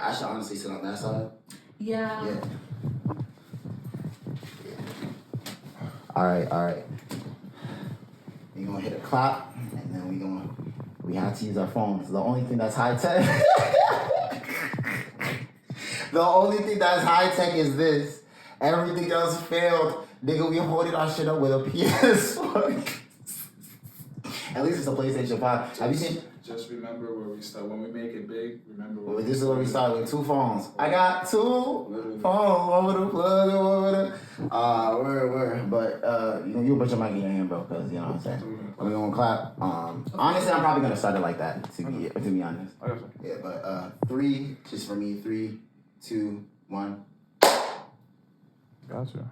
I should honestly sit on that side. Yeah. All right. We're gonna hit a clap, and then we have to use our phones. The only thing that's high tech. The only thing that's high tech is this. Everything else failed. Nigga, we holding our shit up with a PS4. At least it's a PlayStation 5. Have you seen? Just remember where we start. When we make it big, remember where This is where we started with 2 phones. I got 2 phones. One with a plug and one with a... word. But, you put your mic in your hand, bro, because, you know what I'm saying? We're going to clap. Honestly, I'm probably going to start it like that, to be honest. Yeah, but 3, just for me. 3, 2, 1. Gotcha.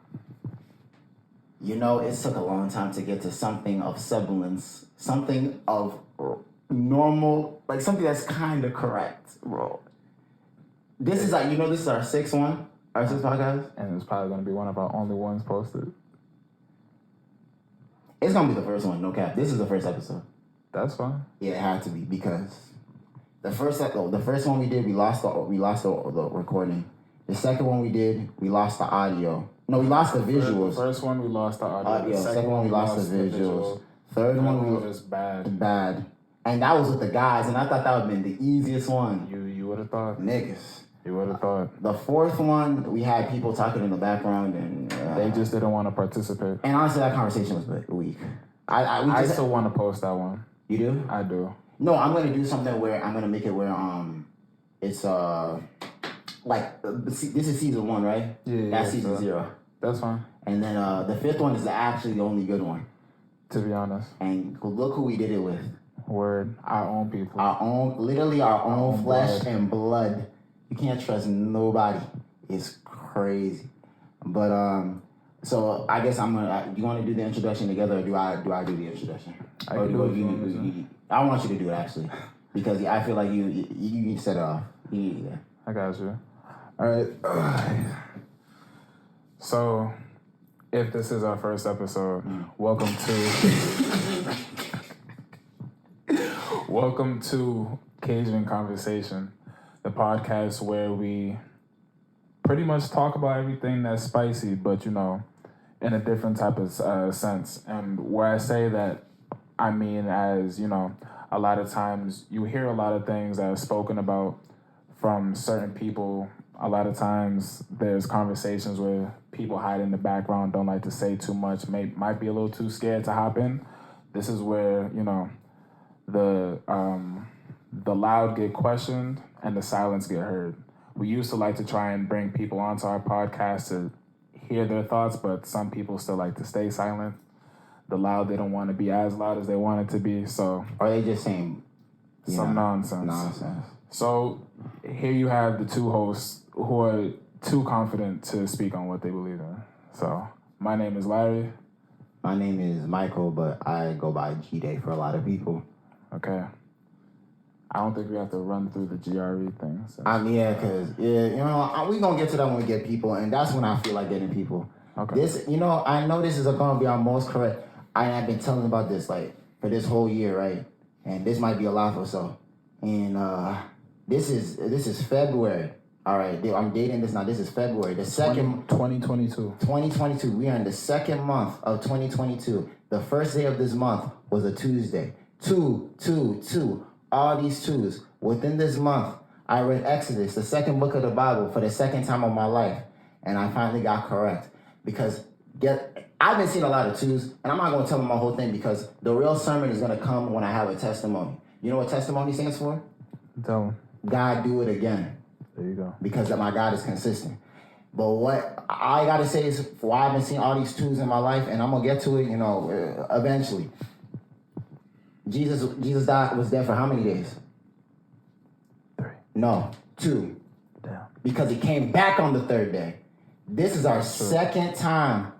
You know, it took a long time to get to something of semblance, something of normal, like something that's kind of correct, bro. This is like, this is our 6th one, our 6th podcast. And it's probably going to be one of our only ones posted. It's going to be the first one, no cap. This is the first episode. That's fine. Yeah, it had to be, because the first one we did, we lost the recording. The second one we did, we lost the audio. No, we lost the visuals. The first one, we lost the audio. The second one, we lost the visuals. Third one, we was bad. Bad. And that was with the guys, and I thought that would have been the easiest one. You would have thought. Niggas. You would have thought. The 4th one, we had people talking in the background, and... they just didn't want to participate. And honestly, that conversation was weak. I still want to post that one. You do? I do. No, I'm going to do something where I'm going to make it where, it's, like, this is season 1, right? Yeah. That's season 0. That's fine. And then the 5th one is actually the only good one. To be honest. And look who we did it with. Word. Our own people. Literally our own flesh and blood. You can't trust nobody. It's crazy. But, so I guess you want to do the introduction together, or do I do the introduction? I can do it. I want you to do it, actually. Because I feel like you set it off. Yeah. I got you. All right. So, if this is our first episode, welcome to Cajun Conversation, the podcast where we pretty much talk about everything that's spicy, but in a different type of sense. And where I say that, I mean as, a lot of times you hear a lot of things that are spoken about from certain people. A lot of times there's conversations where people hide in the background, don't like to say too much, might be a little too scared to hop in. This is where, the loud get questioned and the silence get heard. We used to like to try and bring people onto our podcast to hear their thoughts, but some people still like to stay silent. The loud, they don't want to be as loud as they want it to be, so... Or they just saying... some nonsense. So, here you have the 2 hosts who are too confident to speak on what they believe in. So, my name is Larry. My name is Michael, but I go by G.R.E for a lot of people. Okay. I don't think we have to run through the G.R.E thing. So. Because, we're going to get to that when we get people, and that's when I feel like getting people. Okay. This, I know this is going to be our most correct. I've been telling about this, like, for this whole year, right? And this might be a lot or so. And this is February. All right, I'm dating this now. This is February. The second... 2022. 2022. We are in the 2nd month of 2022. The first day of this month was a Tuesday. 2. All these 2s. Within this month, I read Exodus, the 2nd book of the Bible, for the 2nd time of my life. And I finally got correct. Because I've been seeing a lot of 2s, and I'm not going to tell them my whole thing, because the real sermon is going to come when I have a testimony. You know what testimony stands for? Tell them. God, do it again. There you go. Because my God is consistent. But what I got to say is why I've been seeing all these 2s in my life, and I'm going to get to it, eventually. Jesus was dead for how many days? 3. No, 2. Damn. Because he came back on the 3rd day. This is our 2nd time,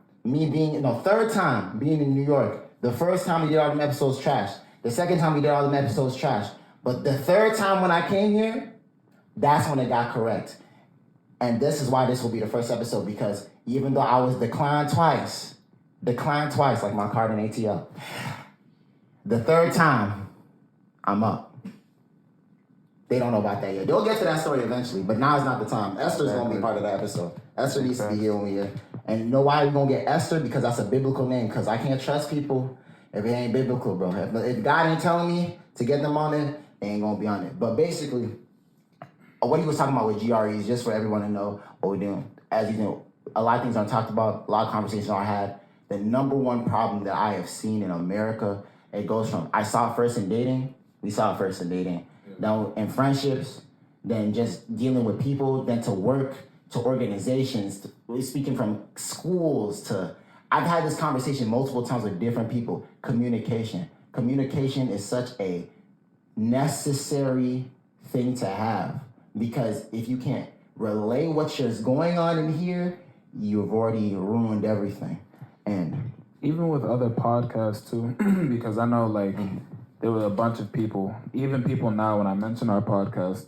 third time being in New York. The first time we did all them episodes trash. The 2nd time we did all them episodes trash. But the 3rd time when I came here, that's when it got correct. And this is why this will be the first episode, because even though I was declined twice, like my card in ATL, the 3rd time, I'm up. They don't know about that yet. They'll get to that story eventually, but now is not the time. Esther's going to be part of that episode. Esther needs to be here when we here. And you know why we're going to get Esther? Because that's a biblical name. Because I can't trust people if it ain't biblical, bro. If God ain't telling me to get them on it ain't going to be on it. But basically, what he was talking about with G.R.E is just for everyone to know what we're doing. As you know, a lot of things aren't talked about, a lot of conversations are had. The number one problem that I have seen in America, it goes from, I saw it first in dating, we saw it first in dating, then in friendships, then just dealing with people, then to work, to organizations, we're speaking from schools to, I've had this conversation multiple times with different people. Communication. Communication is such a necessary thing to have, because if you can't relay what's going on in here, you've already ruined everything. And even with other podcasts too, because I know like there were a bunch of people, even people now when I mention our podcast,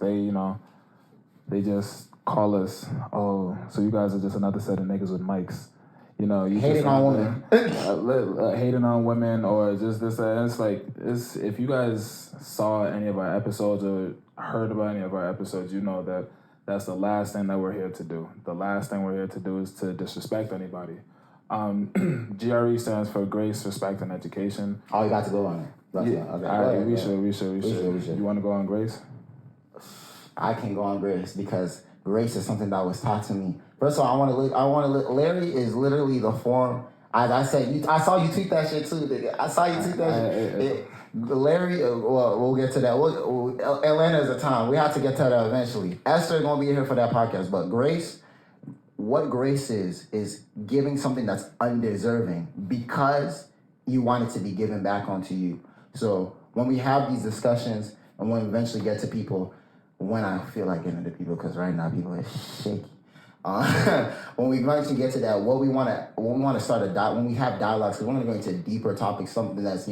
they just call us, oh, so you guys are just another set of niggas with mics. You hating on women. Hating on women or just this, it's like, if you guys saw any of our episodes or heard about any of our episodes, you know that that's the last thing that we're here to do. The last thing we're here to do is to disrespect anybody. G.R.E stands for Grace, Respect, and Education. Oh, you got to go on it. Okay. We should. You want to go on Grace? I can go on Grace because grace is something that was taught to me. First of all, Larry is literally the form. I said, I saw you tweet that shit too, nigga. I saw you tweet that shit. Larry, we'll get to that. Atlanta is a time. We have to get to that eventually. Esther is going to be here for that podcast. But grace, what grace is giving something that's undeserving because you want it to be given back onto you. So when we have these discussions and when we eventually get to people, when I feel like getting to people, because right now people are shaky. When we eventually get to that, when we want to start when we have dialogues, because we're going to go into deeper topics, something that's,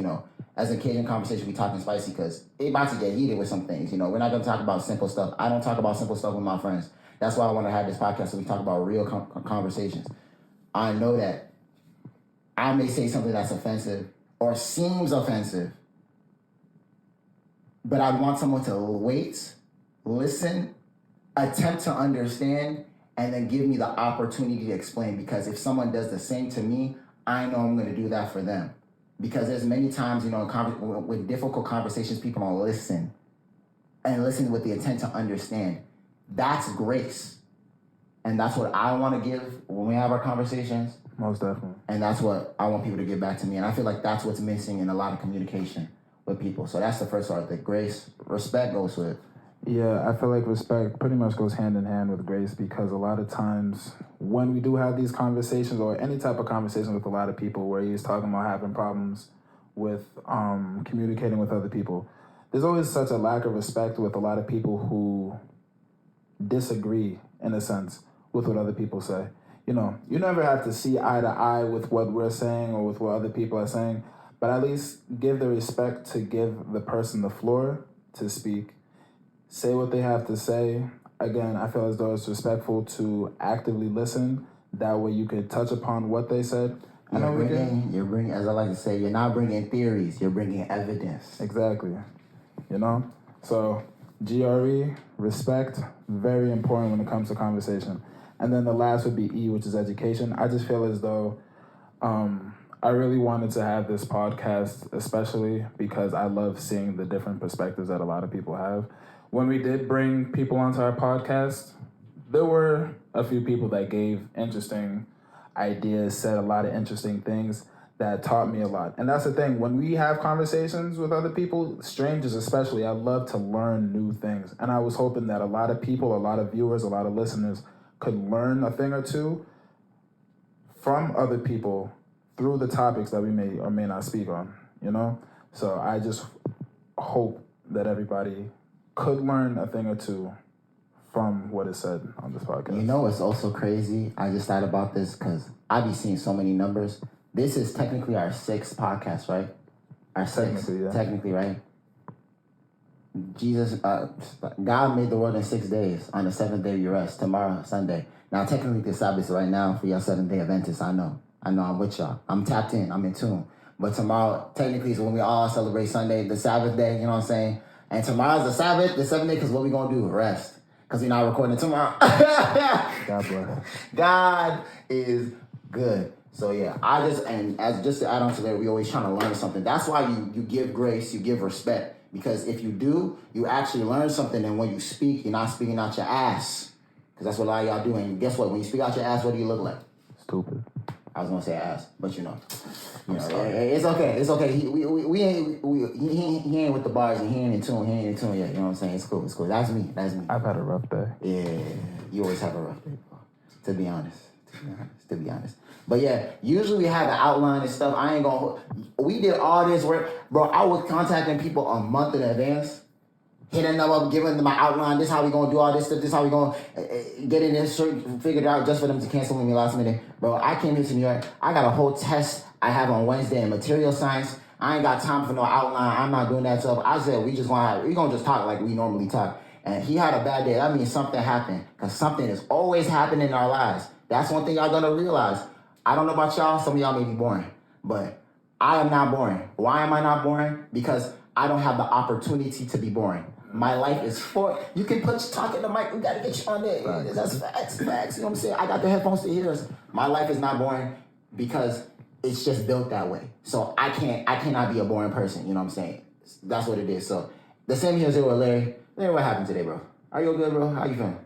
as an Cajun conversation, we talking spicy because it's about to get heated with some things. We're not going to talk about simple stuff. I don't talk about simple stuff with my friends. That's why I want to have this podcast so we talk about real conversations. I know that I may say something that's offensive or seems offensive, but I want someone to wait, listen, attempt to understand, and then give me the opportunity to explain. Because if someone does the same to me, I know I'm going to do that for them. Because there's many times, with difficult conversations, people don't listen. And listen with the intent to understand. That's grace. And that's what I want to give when we have our conversations. Most definitely. And that's what I want people to give back to me. And I feel like that's what's missing in a lot of communication with people. So that's the first part. The grace, respect goes with. Yeah, I feel like respect pretty much goes hand in hand with grace, because a lot of times when we do have these conversations or any type of conversation with a lot of people where he's talking about having problems with communicating with other people, there's always such a lack of respect with a lot of people who disagree, in a sense, with what other people say. You never have to see eye to eye with what we're saying or with what other people are saying, but at least give the respect to give the person the floor to speak. Say what they have to say. Again, I feel as though it's respectful to actively listen. That way you can touch upon what they said. You're bringing, as I like to say, you're not bringing theories, you're bringing evidence. Exactly. So G.R.E, respect, very important when it comes to conversation. And then the last would be E, which is education. I just feel as though I really wanted to have this podcast, especially because I love seeing the different perspectives that a lot of people have. When we did bring people onto our podcast, there were a few people that gave interesting ideas, said a lot of interesting things that taught me a lot. And that's the thing, when we have conversations with other people, strangers especially, I love to learn new things. And I was hoping that a lot of people, a lot of viewers, a lot of listeners could learn a thing or two from other people through the topics that we may or may not speak on, So I just hope that everybody could learn a thing or two from what is said on this podcast. It's also crazy. I just thought about this because I be seeing so many numbers. This is technically our 6th podcast, right? Our 6th, yeah. Technically, right? God made the world in 6 days. On the 7th day you rest. Tomorrow, Sunday. Now, technically, the Sabbath right now for your 7th-day Adventists. I know I'm with y'all. I'm tapped in. I'm in tune. But tomorrow, technically, is when we all celebrate Sunday, the Sabbath day. You know what I'm saying? And tomorrow's the Sabbath, the 7th day, because what we gonna do? Rest. Because we're not recording tomorrow. God bless. God is good. So yeah, just to add on to that, we always trying to learn something. That's why you give grace, you give respect. Because if you do, you actually learn something. And when you speak, you're not speaking out your ass. Because that's what a lot of y'all do. And guess what? When you speak out your ass, what do you look like? Stupid. I was gonna say ass, but it's okay. It's okay. He ain't with the bars and he ain't in tune. He ain't in tune yet. You know what I'm saying? It's cool. It's cool. That's me. I've had a rough day. Yeah, you always have a rough day, bro. To be honest. But yeah, usually we have an outline and stuff. We did all this work, bro. I was contacting people a month in advance. Hitting them up, giving them my outline. This is how we gonna do all this stuff. This is how we gonna get in this shirt figured out just for them to cancel me last minute. Bro, I came here to New York. I got a whole test I have on Wednesday in material science. I ain't got time for no outline. I'm not doing that stuff. I said we gonna just talk like we normally talk. And he had a bad day. That means something happened. Because something is always happening in our lives. That's one thing y'all gonna realize. I don't know about y'all. Some of y'all may be boring. But I am not boring. Why am I not boring? Because I don't have the opportunity to be boring. My life is you can talk in the mic, we gotta get you on there. Right. That's facts, you know what I'm saying? I got the headphones to hear us. My life is not boring because it's just built that way. So I cannot be a boring person, you know what I'm saying? That's what it is. So the same here as with Larry. Larry, what happened today, bro? Are you good, bro? How you feeling?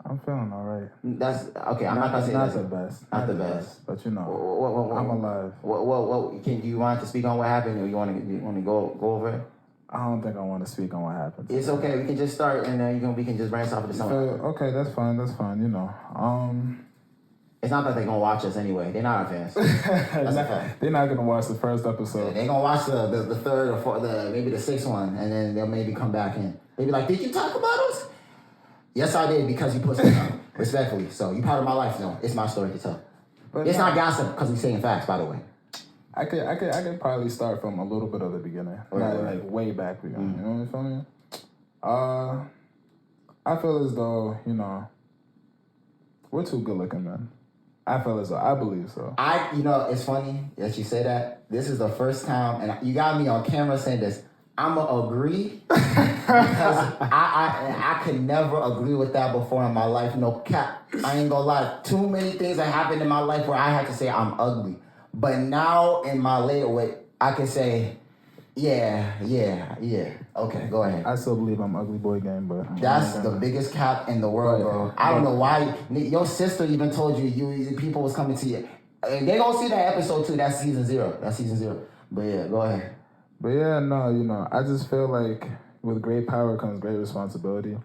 I'm feeling all right. That's okay. I'm not gonna say not the best. Not the best. But I'm alive. What can you want to speak on what happened, or you want to go over it? I don't think I want to speak on what happened. It's okay. We can just start, and then we can just branch off into something. Okay, that's fine. You know. It's not that they're gonna watch us anyway. They're not our fans. That's a fact. They're not gonna watch the first episode. They're gonna watch the third or fourth, maybe the sixth one, and then they'll maybe come back and they'll be like, "Did you talk about us?" Yes, I did, because you pushed me up. Respectfully. So you part of my life now. It's my story to tell. But it's not gossip because we're saying facts, by the way. I could probably start from a little bit of the beginning, like way back beginning. You know what I'm saying? I feel as though we're too good looking, man. I believe so. It's funny that you say that. This is the first time, and you got me on camera saying this. I'ma agree because I could never agree with that before in my life. No cap. I ain't gonna lie. Too many things that happened in my life where I had to say I'm ugly. But now in my later weight, I can say, yeah. Okay, go ahead. I still believe I'm ugly boy game, but that's the biggest cap in the world, bro. I don't know why. Your sister even told you people was coming to you. They gonna see that episode too. That's season 0. But yeah, go ahead. But yeah, no, I just feel like with great power comes great responsibility.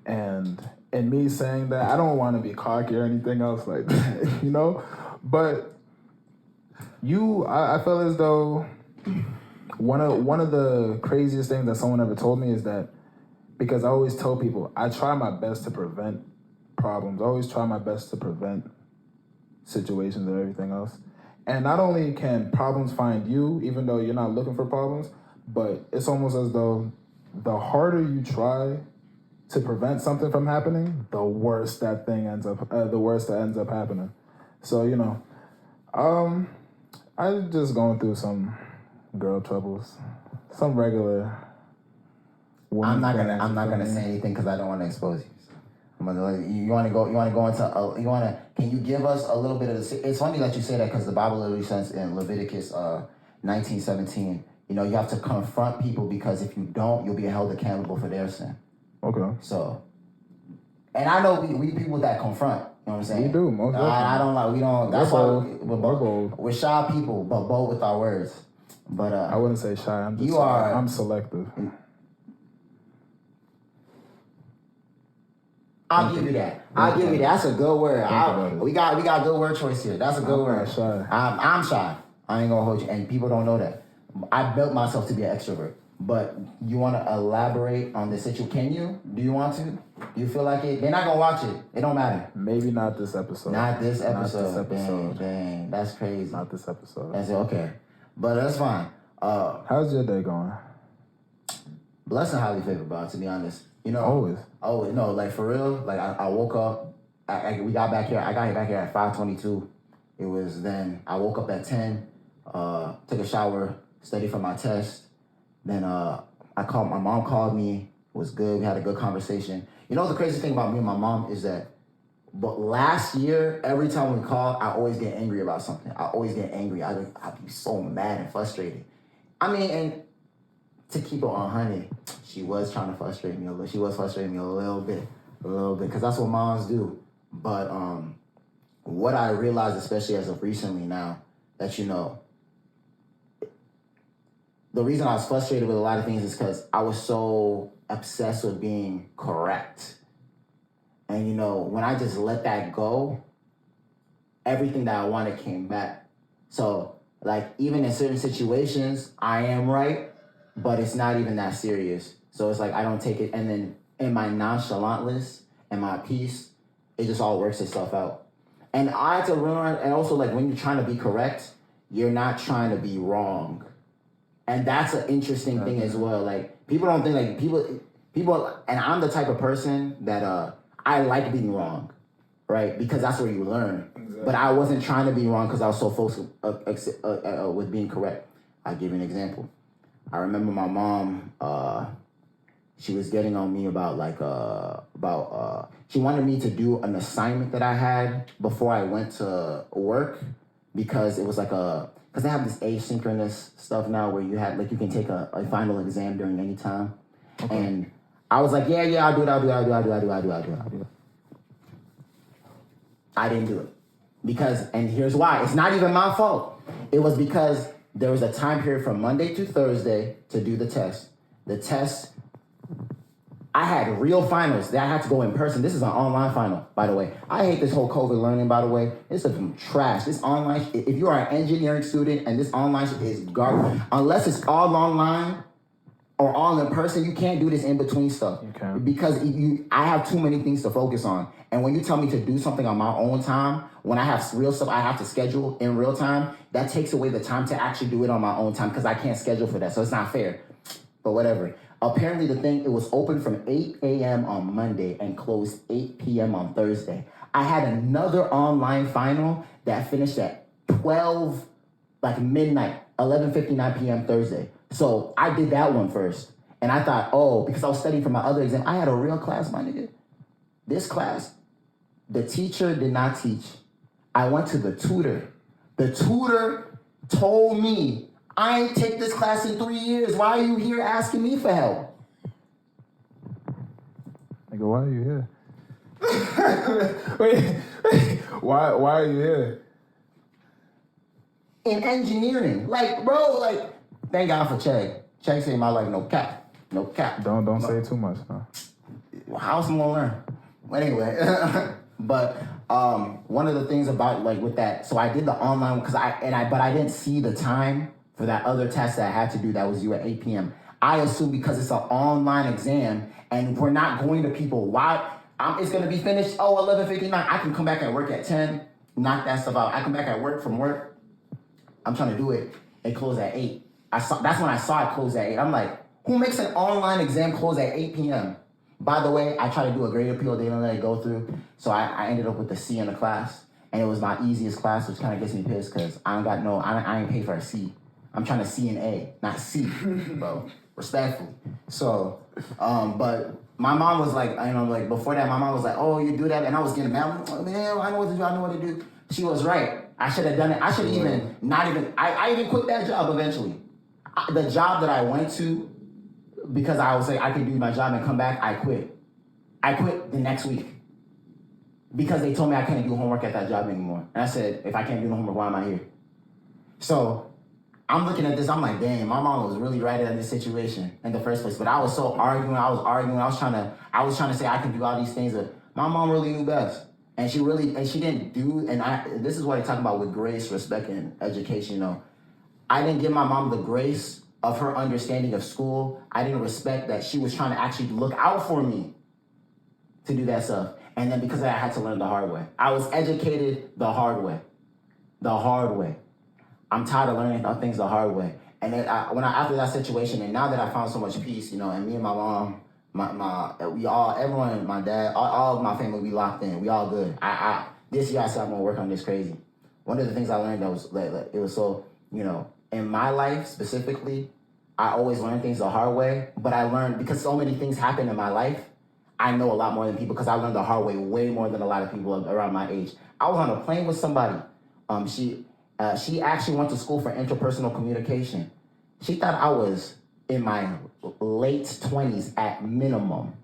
And in me saying that, I don't want to be cocky or anything else like that, But I feel as though one of the craziest things that someone ever told me is that, because I always tell people, I try my best to prevent problems. I always try my best to prevent situations and everything else. And not only can problems find you, even though you're not looking for problems, but it's almost as though the harder you try to prevent something from happening, the worse that ends up happening. So, I'm just going through some girl troubles, some regular. I'm not gonna say anything because I don't want to expose you. You want to go into can you give us a little bit of the, it's funny that you say that because the Bible literally says in Leviticus 19:17, you have to confront people, because if you don't, you'll be held accountable for their sin. Okay. So, and I know we people that confront, you know what I'm saying? We do, most definitely. I don't like, we don't, that's why we're bold. We're shy people, but bold with our words. But I wouldn't say shy, I'm selective. I'll give you that. That's a good word. We got good word choice here. That's a good word. Shy. I'm shy. I ain't gonna hold you. And people don't know that. I built myself to be an extrovert. But you want to elaborate on the situation? Can you? Do you want to? Do you feel like it? They're not gonna watch it. It don't matter. Maybe not this episode. Not this episode. Dang, that's crazy. Not this episode. That's okay. But that's fine. How's your day going? Blessed and highly favored, bro, to be honest. Always. No, like for real. Like I woke up. We got back here. I got back here at 5:22. It was then. I woke up at 10. Took a shower. Studied for my test. Then My mom called me. It was good. We had a good conversation. You know the crazy thing about me and my mom is that, but last year, every time we called, I always get angry about something. I always get angry. I'd be so mad and frustrated. I mean, and to keep it 100, she was trying to frustrate me a little. She was frustrating me a little bit, because that's what moms do. But what I realized, especially as of recently now, that the reason I was frustrated with a lot of things is because I was so obsessed with being correct. And when I just let that go, everything that I wanted came back. So, like, even in certain situations, I am right, but it's not even that serious. So it's like I don't take it, and then in my nonchalantness and my peace, it just all works itself out. And I had to learn, and also, like, when you're trying to be correct, you're not trying to be wrong. And that's an interesting thing as well. Like, people don't think, like, people, and I'm the type of person that I like being wrong, right? Because that's where you learn. Exactly. But I wasn't trying to be wrong because I was so focused with being correct. I'll give you an example. I remember my mom, she was getting on me about she wanted me to do an assignment that I had before I went to work, because it was because they have this asynchronous stuff now where you can take a final exam during any time. Okay. And I was like, yeah, I'll do it. I didn't do it. And here's why. It's not even my fault. It was because there was a time period from Monday to Thursday to do the test. The test, I had real finals that I had to go in person. This is an online final, by the way. I hate this whole COVID learning, by the way. This is some trash. This online, if you are an engineering student and this online shit is garbage, unless it's all online or all in person, you can't do this in between stuff. You can't. Because I have too many things to focus on. And when you tell me to do something on my own time, when I have real stuff I have to schedule in real time, that takes away the time to actually do it on my own time because I can't schedule for that. So it's not fair. But whatever. Apparently it was open from 8 a.m. on Monday and closed 8 p.m. on Thursday. I had another online final that finished at 12, like midnight, 11:59 p.m. Thursday. So I did that one first. And I thought, because I was studying for my other exam, I had a real class, my nigga. This class, the teacher did not teach. I went to the tutor. The tutor told me, I ain't take this class in 3 years. Why are you here asking me for help? Nigga, why are you here? wait, why are you here? In engineering. Like, bro, thank God for Chegg. Chegg saved my life, no cap. No cap. Don't say too much, huh? How else am I gonna learn? Well, anyway, but one of the things about with that, so I did the online but I didn't see the time for that other test that I had to do that was due at 8 p.m. I assume because it's an online exam and we're not going to people, it's going to be finished, 11:59. I can come back at work at 10, knock that stuff out. I come back from work, I'm trying to do it, it closed at 8. That's when I saw it close at 8. I'm like, who makes an online exam close at 8 p.m.? By the way, I tried to do a grade appeal, they didn't let it go through, so I ended up with a C in the class, and it was my easiest class, which kind of gets me pissed because I ain't pay for a C. I'm trying to C and A, not C, bro. Respectfully. So, but my mom was like, before that, my mom was like, oh, you do that? And I was getting mad. Man, I know what to do. I know what to do. She was right. I should have done it. I should even, I even quit that job eventually. The job that I went to, because I was saying I could do my job and come back, I quit. I quit the next week. Because they told me I couldn't do homework at that job anymore. And I said, if I can't do the homework, why am I here? So, I'm looking at this, I'm like, damn, my mom was really right in this situation in the first place. But I was so arguing, I was trying to say I can do all these things, but my mom really knew best. And she didn't do, this is what I talk about with grace, respect, and education, I didn't give my mom the grace of her understanding of school. I didn't respect that she was trying to actually look out for me to do that stuff. And then because of that, I had to learn the hard way. I was educated the hard way. The hard way. I'm tired of learning things the hard way. And then after that situation, and now that I found so much peace, and me and my mom, everyone, my dad, all of my family, we locked in. We all good. This year I said I'm gonna work on this crazy. One of the things I learned that was it was so, in my life specifically, I always learn things the hard way, but I learned because so many things happen in my life. I know a lot more than people because I learned the hard way more than a lot of people around my age. I was on a plane with somebody. She actually went to school for interpersonal communication. She thought I was in my late 20s at minimum.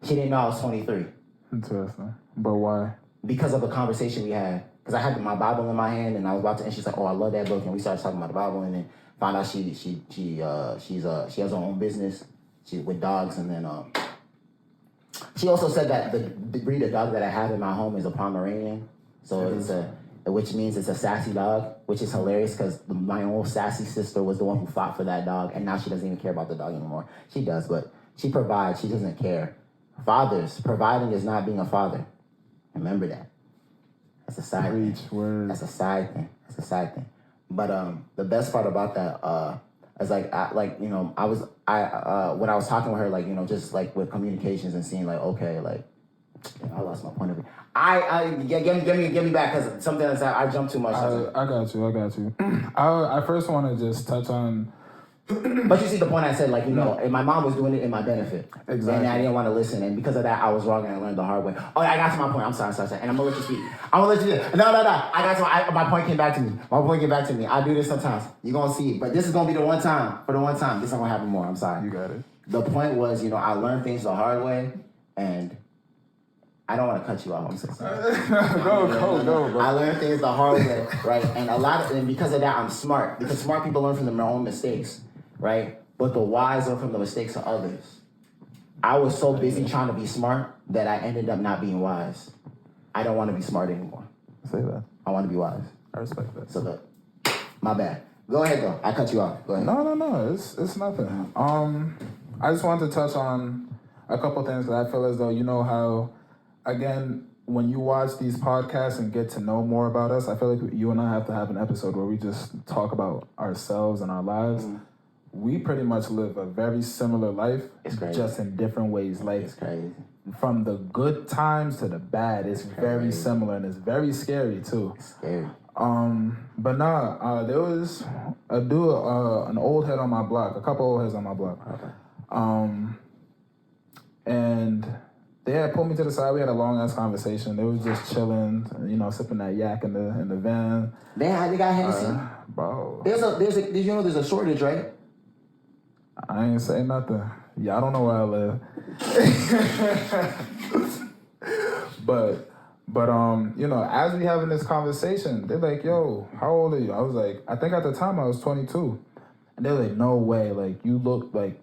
She didn't know I was 23. Interesting. But why? Because of the conversation we had. Because I had my Bible in my hand and I was about to, and she's like, "Oh, I love that book." And we started talking about the Bible, and then found out she has her own business. She's with dogs, and then she also said that the breed of dog that I have in my home is a Pomeranian. So which means it's a sassy dog, which is hilarious because my old sassy sister was the one who fought for that dog, and now she doesn't even care about the dog anymore. She does, but she provides. She doesn't care. Fathers, providing is not being a father. Remember that. That's a side thing. That's a side thing. That's a side thing. But the best part about that is when I was talking with her, like, you know, just like with communications and seeing like, okay, like, I lost my point of view. Get me back because something else I jumped too much. I got you. I first want to just touch on. But you see the point I said, like, you know, and my mom was doing it in my benefit. Exactly. And I didn't want to listen. And because of that, I was wrong and I learned the hard way. Oh, I got to my point. I'm sorry. And I'm going to let you speak. I'm going to let you. No. I got to my point came back to me. I do this sometimes. You're going to see it. But this is going to be the one time. For the one time. This is not going to happen more. I'm sorry. You got it. The point was, you know, I learned things the hard way. And I don't want to cut you off. I'm so sorry. Go, bro. I learned things the hard way, right? And because of that, I'm smart. Because smart people learn from their own mistakes, right? But the wise learn from the mistakes of others. I was so busy trying to be smart that I ended up not being wise. I don't want to be smart anymore. Say that. I want to be wise. I respect that. So look, my bad. Go ahead, though. I cut you off. Go ahead. No. It's nothing. I just wanted to touch on a couple things that I feel as though, you know how, again, when you watch these podcasts and get to know more about us, I feel like you and I have to have an episode where we just talk about ourselves and our lives. Mm-hmm. We pretty much live a very similar life, just in different ways. Like, it's crazy. From the good times to the bad, it's very similar, and it's very scary too. It's scary. But there was a dude, an old head on my block, a couple old heads on my block. Okay. And they had pulled me to the side. We had a long ass conversation. They was just chilling, you know, sipping that yak in the van. They got Hennessy. Bro. Did you know there's a shortage, right? I ain't say nothing. Yeah, I don't know where I live. But you know, as we having this conversation, they're like, "Yo, how old are you?" I was like, I think at the time I was 22. And they're like, "No way, like you look like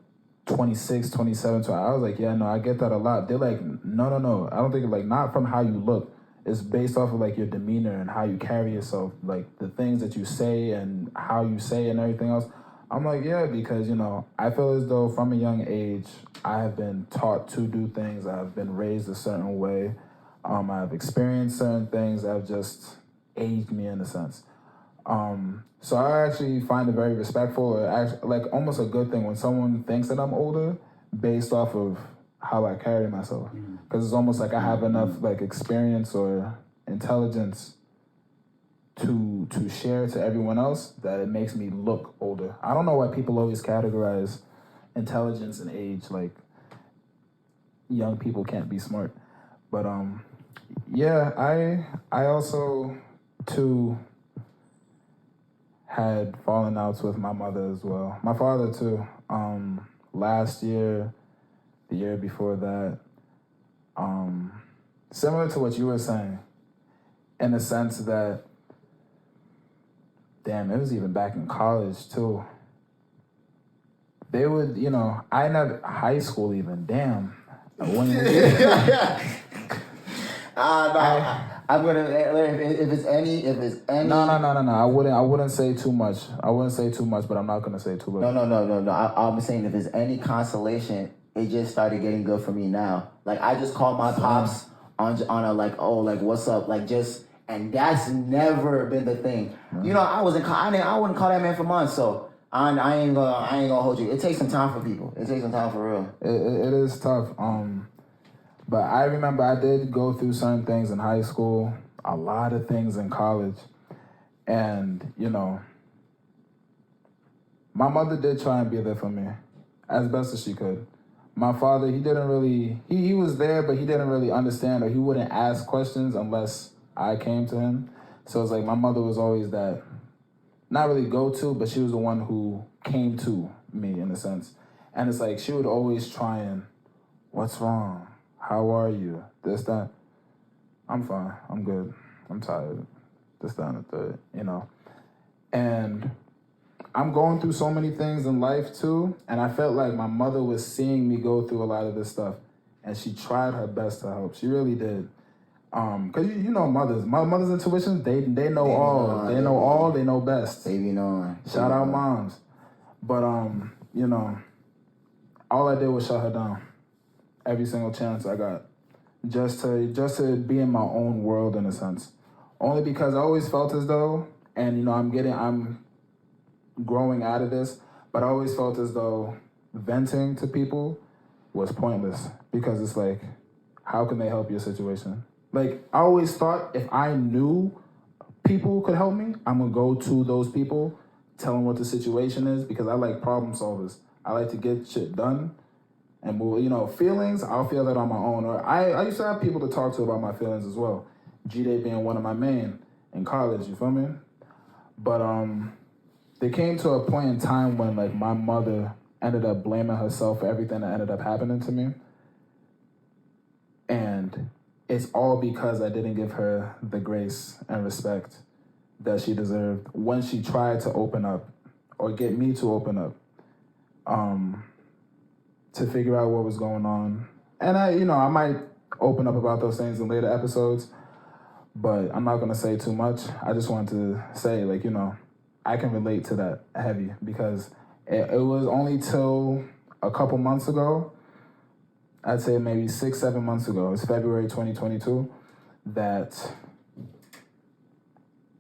26, 27. So I was like, "Yeah, no, I get that a lot." They're like, No. I don't think like not from how you look. It's based off of like your demeanor and how you carry yourself, like the things that you say and how you say and everything else. I'm like, yeah, because, you know, I feel as though from a young age, I have been taught to do things. I've been raised a certain way. I've experienced certain things that have just aged me in a sense. So I actually find it very respectful, or like almost a good thing when someone thinks that I'm older based off of how I carry myself. Because it's almost like I have enough like experience or intelligence to share to everyone else that it makes me look older. I don't know why people always categorize intelligence and age like young people can't be smart. But yeah, I also too had fallen outs with my mother as well. My father too. Last year, the year before that, similar to what you were saying, in the sense that damn, it was even back in college, too. They would, you know, I never, high school even, damn. I'm gonna, if it's any. No. I wouldn't say too much. But I'm not gonna say too much. No. I'm saying if there's any consolation, it just started getting good for me now. Like, I just called my pops on a, like, oh, like, what's up? Like, just, and that's never been the thing. Mm-hmm. You know, I wouldn't call that man for months, so I ain't gonna hold you. It takes some time for people. It takes some time for real. It is tough. But I remember I did go through certain things in high school, a lot of things in college. And, you know, My mother did try and be there for me as best as she could. My father, he didn't really, he was there, but he didn't really understand, or he wouldn't ask questions unless I came to him. So it's like my mother was always that, not really go-to, but she was the one who came to me in a sense. And it's like she would always try and, what's wrong? How are you? This, that. I'm fine. I'm good. I'm tired. This, that, and the third, you know. And I'm going through so many things in life too, and I felt like my mother was seeing me go through a lot of this stuff, and she tried her best to help. She really did. Cause you know mothers, mothers' intuitions, they know all, they know all, they know best. They be knowing. Shout out moms, but you know, all I did was shut her down, every single chance I got, just to be in my own world in a sense, only because I always felt as though, and you know, I'm growing out of this, but I always felt as though venting to people was pointless, because it's like, how can they help your situation? Like, I always thought if I knew people could help me, I'm gonna go to those people, tell them what the situation is, because I like problem solvers. I like to get shit done and move. You know, feelings, I'll feel that on my own. Or I used to have people to talk to about my feelings as well. G.R.E being one of my main in college, you feel me? But there came to a point in time when like my mother ended up blaming herself for everything that ended up happening to me. And it's all because I didn't give her the grace and respect that she deserved when she tried to open up or get me to open up, to figure out what was going on. And I might open up about those things in later episodes, but I'm not gonna say too much. I just wanted to say, like, I can relate to that heavy, because it was only till a couple months ago, I'd say maybe 6-7 months ago, it's February 2022, that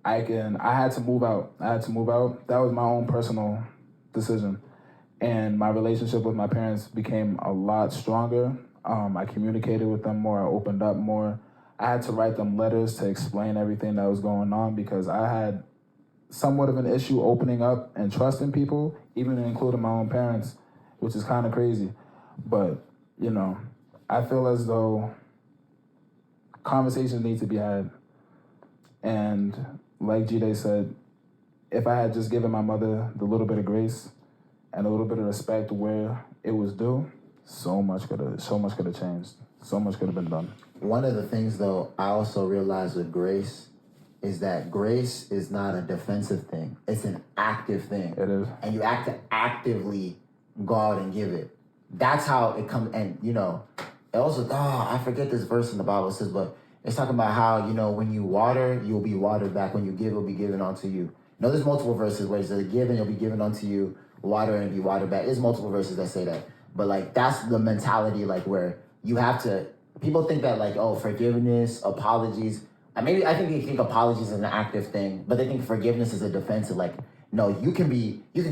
I had to move out. That was my own personal decision. And my relationship with my parents became a lot stronger. I communicated with them more, I opened up more. I had to write them letters to explain everything that was going on, because I had somewhat of an issue opening up and trusting people, even including my own parents, which is kind of crazy. But, I feel as though conversations need to be had. And like G.R.E said, if I had just given my mother the little bit of grace and a little bit of respect where it was due, so much could have changed. So much could have been done. One of the things, though, I also realized with grace is that grace is not a defensive thing. It's an active thing. It is. And you have to actively go out and give it. That's how it comes. And, it also, I forget this verse in the Bible says, but it's talking about how, when you water, you'll be watered back. When you give, it'll be given unto you. There's multiple verses where it says, give and you'll be given unto you, water and be watered back. There's multiple verses that say that. But, like, that's the mentality, like, where you have to, people think that, like, forgiveness, apologies. I think they think apologies is an active thing, but they think forgiveness is a defensive. Like, no, you can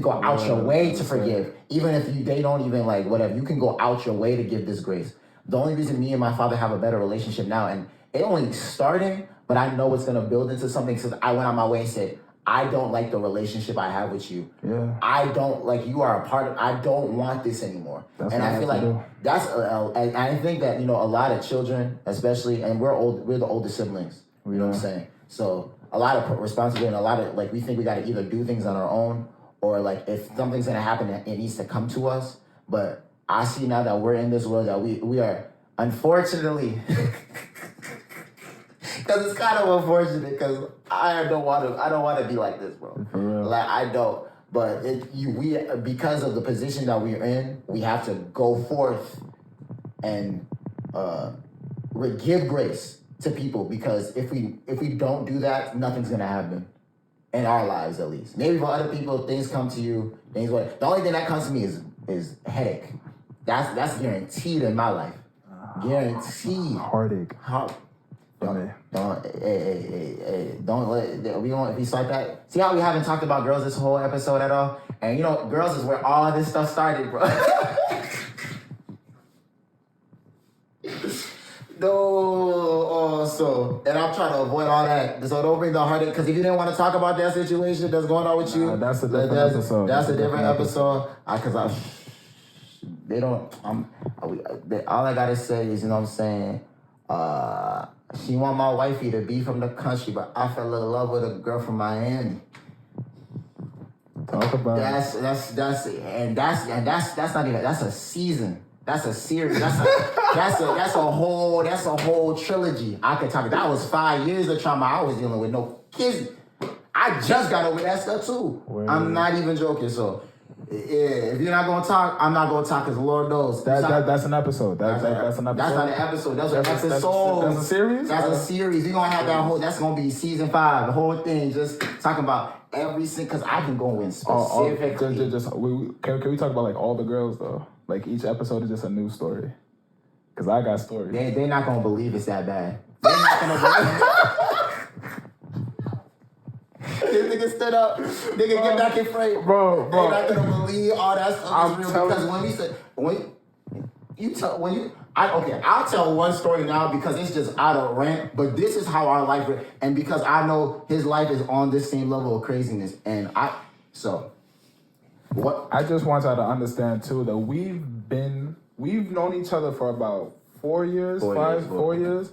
go out your way to forgive, even if they don't even, like, whatever. You can go out your way to give this grace. The only reason me and my father have a better relationship now, and it only starting, but I know it's gonna build into something, because I went on my way and said, I don't like the relationship I have with you. Yeah. I don't, like, you are a part of, I don't want this anymore. And I feel like that's, I think that, a lot of children, especially, and we're the oldest siblings, you know what I'm saying? So a lot of responsibility, and a lot of, like, we think we gotta either do things on our own, or, like, if something's gonna happen, it needs to come to us. But I see now that we're in this world that we are, unfortunately, because it's kind of unfortunate, because I don't want to be like this, bro. For real. Like, I don't. But we because of the position that we're in, we have to go forth and give grace to people, because if we don't do that, nothing's gonna happen in our lives, at least. Maybe for other people, things come to you. The only thing that comes to me is headache. That's guaranteed in my life. Guaranteed. Heartache. Don't let we don't if we start that. See how we haven't talked about girls this whole episode at all? And girls is where all this stuff started, bro. No, So, and I'm trying to avoid all that. So don't bring the heartache, because if you didn't want to talk about that situation that's going on with you, that's a different episode. That's a different episode. They don't. All I gotta say is, you know what I'm saying. She want my wifey to be from the country, but I fell in love with a girl from Miami. Talk about that's not even, that's a season. That's a series. That's a whole trilogy. I could talk. That was 5 years of trauma. I was dealing with no kids. I just got over that stuff too. Word. I'm not even joking. So, yeah, if you're not gonna talk, I'm not gonna talk, because Lord knows. That's an episode. That's an episode. That's not an episode. That's an episode. That's a series? That's a series. You're gonna have that whole, that's gonna be season 5, the whole thing, just talking about every single, because I can go in specifically. Can we talk about like all the girls though? Like each episode is just a new story. Because I got stories. They're not gonna believe it's that bad. They're not gonna believe This nigga stood up. Nigga, get back in frame. Bro. They're not gonna believe all that stuff is real. Because I'll tell one story now because it's just out of rant, but this is how our life is. And because I know his life is on this same level of craziness. And what? I just want y'all to understand too that we've known each other for about 4 years, 4 years.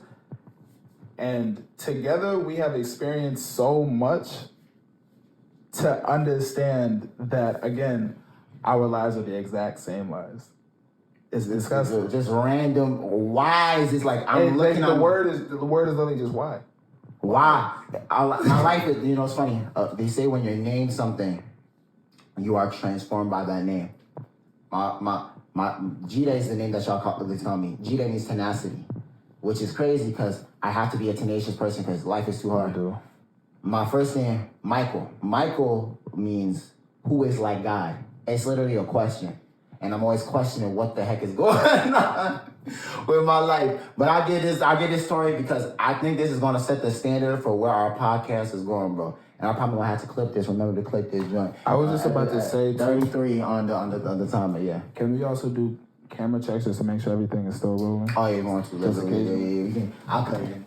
And together we have experienced so much to understand that, again, our lives are the exact same lives. It's disgusting. Just random whys. It's like I'm looking at the word is literally just why. Why? My life is, you know, it's funny. They say when you're named something, you are transformed by that name. My G.R.E is the name that y'all tell me. G.R.E means tenacity, which is crazy because I have to be a tenacious person because life is too hard. My first name, Michael. Michael means who is like God. It's literally a question. And I'm always questioning what the heck is going on with my life. But I get this story because I think this is gonna set the standard for where our podcast is going, bro. And I'm probably gonna have to clip this. Remember to clip this joint. I was just about to say 33 on the timer, yeah. Can we also do camera checks just to make sure everything is still rolling? Oh, yeah, you want to? Yeah. I'll cut it.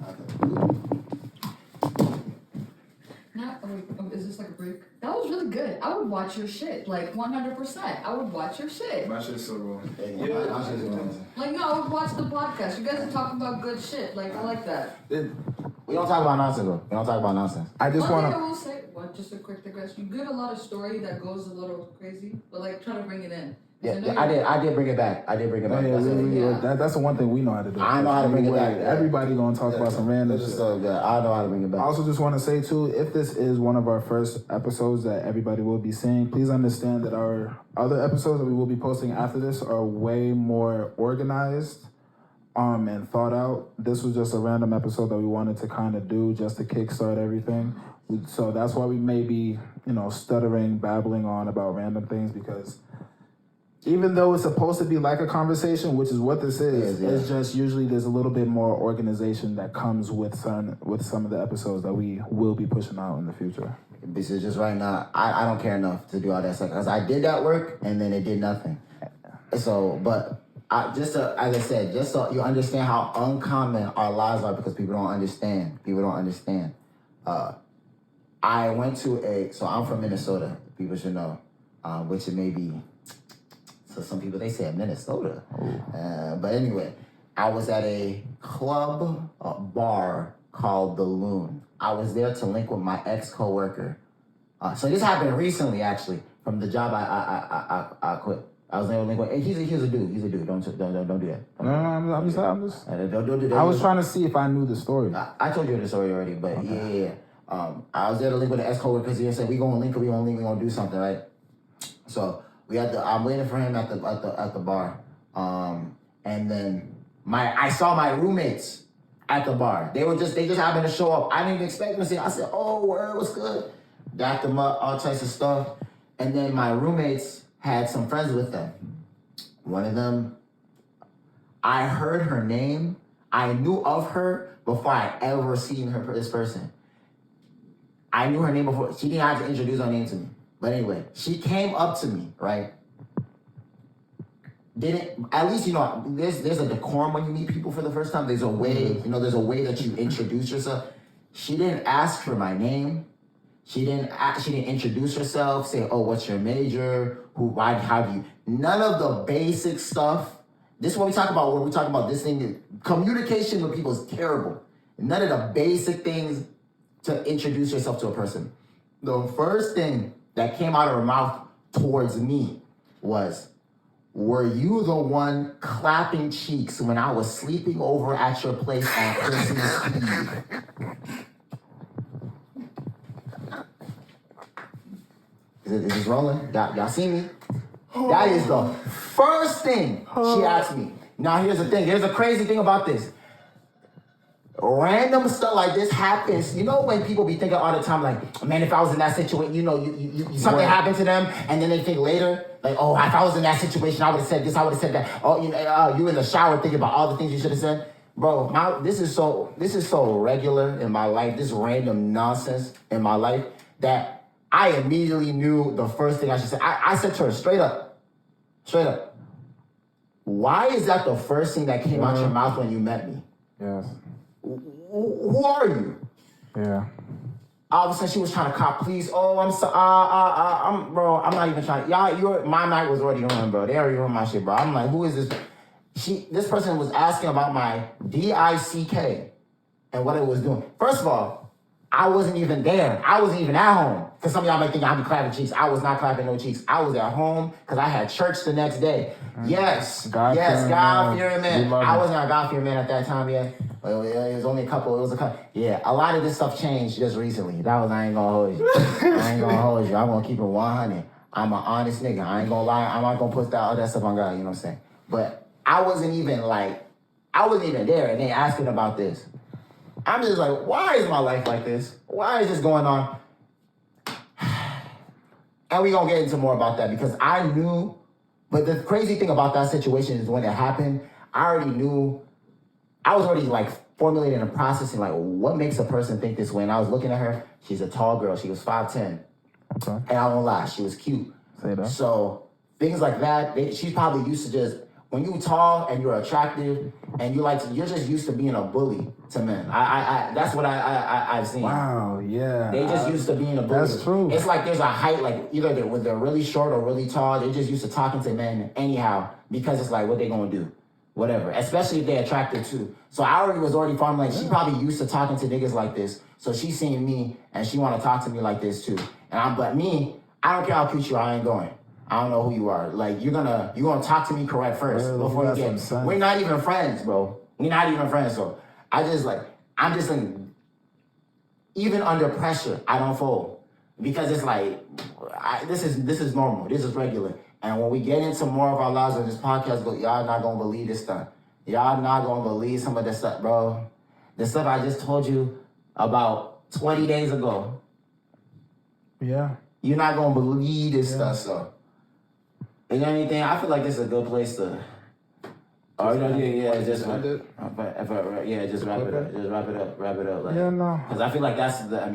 Is this like a break? That was really good. I would watch your shit, like 100%. I would watch your shit. My shit's still rolling. Yeah, my shit's rolling. Like, no, I would watch the podcast. You guys are talking about good shit. Like, I like that. We don't talk about nonsense, bro. We don't talk about nonsense. I just want to. I will say, just a quick digress. You get a lot of story that goes a little crazy, but like, try to bring it in. Yeah, I did bring it back. That's I know how to bring it back. Everybody gonna talk about some random shit. So good. I know how to bring it back. I also just want to say too, if this is one of our first episodes that everybody will be seeing, please understand that our other episodes that we will be posting after this are way more organized and thought out. This was just a random episode that we wanted to kind of do just to kickstart everything. So that's why we may be, stuttering, babbling on about random things, because even though it's supposed to be like a conversation, which is what this is, it's just usually there's a little bit more organization that comes with some of the episodes that we will be pushing out in the future. Because just right now, I don't care enough to do all that stuff, because I did that work and then it did nothing. So, but as I said, just so you understand how uncommon our lives are, because people don't understand. I went to so I'm from Minnesota, people should know, which it may be. So some people, they say Minnesota. But anyway, I was at a club, bar called The Loon. I was there to link with my ex-coworker. So this happened recently, actually, from the job I quit. I was there to link with, he's a dude. He's a dude. Don't do that. I'm just. Don't do that. I was trying to see if I knew the story. I told you the story already, but okay. Yeah. I was there to link with the ex-coworker because he said, we gonna do something, right? So I'm waiting for him at the bar. And then I saw my roommates at the bar. They just happened to show up. I didn't even expect them to see. I said, oh, word, what's good? Dapped them up, all types of stuff. And then my roommates had some friends with them. One of them, I heard her name. I knew of her before I ever seen this person. I knew her name before. She didn't have to introduce her name to me. But anyway, she came up to me, right? didn't, at least, there's a decorum when you meet people for the first time. There's a way, there's a way that you introduce yourself. She didn't ask for my name. She didn't introduce herself, say, oh, what's your major? How do you? None of the basic stuff. This is what we talk about when we talk about this thing. Communication with people is terrible. None of the basic things to introduce yourself to a person. The first thing that came out of her mouth towards me was, were you the one clapping cheeks when I was sleeping over at your place on Christmas Eve? Is this rolling? Y'all see me? That is the first thing she asked me. Now here's the thing. Here's the crazy thing about this. Random stuff like this happens. You know when people be thinking all the time, like, man, if I was in that situation, something happened to them, and then they think later, like, oh, if I was in that situation, I would have said this, I would have said that. Oh, you in the shower thinking about all the things you should have said. Bro, this is so regular in my life, this random nonsense in my life, that I immediately knew the first thing I should say. I said to her straight up, why is that the first thing that came out your mouth when you met me? Yes. Who are you? Yeah. All of a sudden she was trying to cop, please. Oh, I'm so, bro, I'm not even trying. My night was already ruined, bro. They already ruined my shit, bro. I'm like, who is this? This person was asking about my DICK and what it was doing. First of all, I wasn't even there. I wasn't even at home. Because some of y'all might think I'd be clapping cheeks. I was not clapping no cheeks. I was at home because I had church the next day. Yes, God-fearing man. I wasn't a God-fearing man at that time yet. It was only a couple. Yeah, a lot of this stuff changed just recently. I ain't gonna hold you. I'm gonna keep it 100. I'm an honest nigga. I ain't gonna lie. I'm not gonna put all that stuff on God, you know what I'm saying? But I wasn't even there, and they asking about this. I'm just like, why is my life like this? Why is this going on? And we gonna get into more about that because I knew, but the crazy thing about that situation is when it happened, I already knew, I was already like formulating and processing like what makes a person think this way. And I was looking at her, she's a tall girl, she was 5'10". Okay. And I won't lie, she was cute. Say that. So things like that, she's probably used to just, when you're tall and you're attractive and you're just used to being a bully to men. That's what I've seen. Wow, yeah. They just used to being a bully. That's true. It's like there's a height, like either they're really short or really tall. They're just used to talking to men anyhow because it's like what they gonna do, whatever. Especially if they're attractive too. So I was already forming like she probably used to talking to niggas like this. So she's seeing me and she want to talk to me like this too. But me, I don't care how cute you are. I ain't going. I don't know who you are. Like you're gonna talk to me correct first before you get. We're not even friends, bro. We're not even friends. So I'm just like, even under pressure, I don't fold because it's like, this is normal. This is regular. And when we get into more of our lives on this podcast, y'all not gonna believe this stuff. Y'all not gonna believe some of this stuff, bro. The stuff I just told you about 20 days ago. Yeah. You're not gonna believe this stuff, so. Is there anything? I feel like this is a good place to. Just wrap it up. Just wrap it up. Like, yeah, no. Because I feel like that's the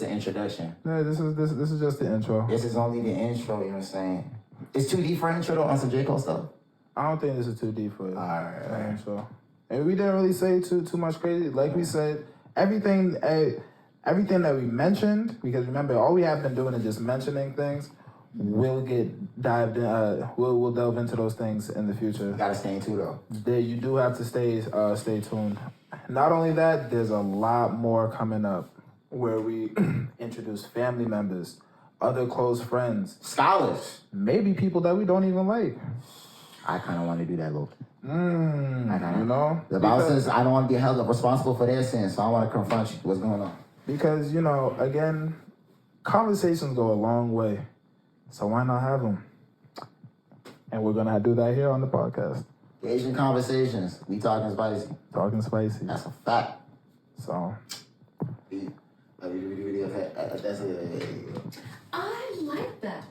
introduction. Yeah, this is just the intro. This is only the intro. You know what I'm saying? It's too deep for an intro though on some J. Cole stuff. I don't think this is too deep for it. All right. Intro. And we didn't really say too much crazy. Like we said, everything that we mentioned, because remember, all we have been doing is just mentioning things. We'll get dived in. We'll delve into those things in the future. You gotta stay tuned though. You do have to stay tuned. Not only that, there's a lot more coming up where we introduce family members, other close friends, scholars, maybe people that we don't even like. I kind of want to do that, Luke. You know, the Bible says I don't want to be held responsible for their sins, so I want to confront you. What's going on? Because again, conversations go a long way. So why not have them? And we're going to do that here on the podcast. Asian conversations. We talking spicy. Talking spicy. That's a fact. So. I like that.